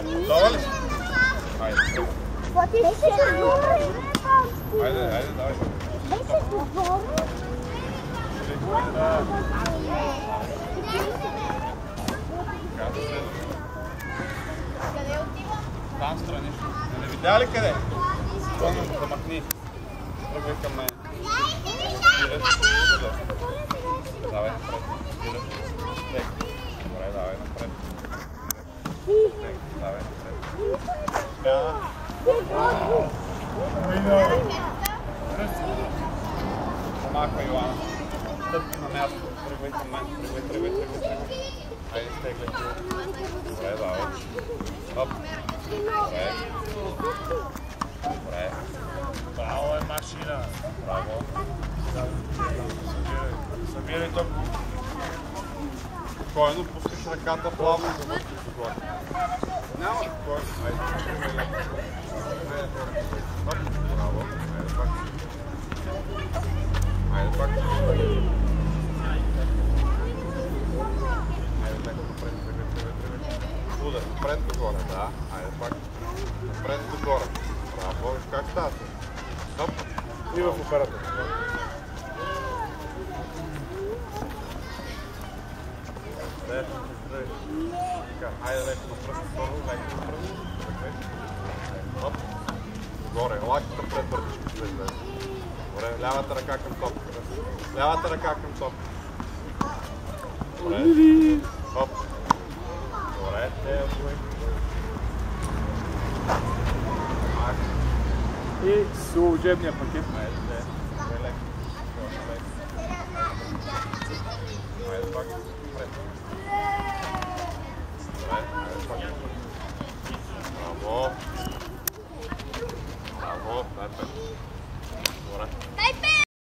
Готова ли си? Айде. Айде, давай. Беше добро. Къде отива? Там страни. Не видя ли къде? Спомням да махни. Тръгвай към мен. Давай напред. Стек. Добре, давай напред. Стек. Давай напред. Помахвай, Йоана. Стъпки на място. Тръгвай към мен. Тръгвай. Айде, стегли. Добре, давай. Оп. Добре. Добре. Браво е машина. Браво. Събирай топ. Спокойно, пускаш ръката плавно за вътре отгоре. Няма спокойно. Айде. Браво. Айде пак. Айде пак. Айде леко напред. Удар, напред догоре, да. Айде пак. Напред догоре. Браво, виж как става. Стоп. И в оператора. Айде леко напред, леко напред. Оп. Горе, лаките пред въртичка ще излезе. Добре, лявата ръка към топката. Лявата ръка към топката. Добре. Оп. Добре, И служебния пакет. Айде, леко. Айде пак. Пред. Добре, айде пак. Браво. Браво, дай пет. Добре. Дай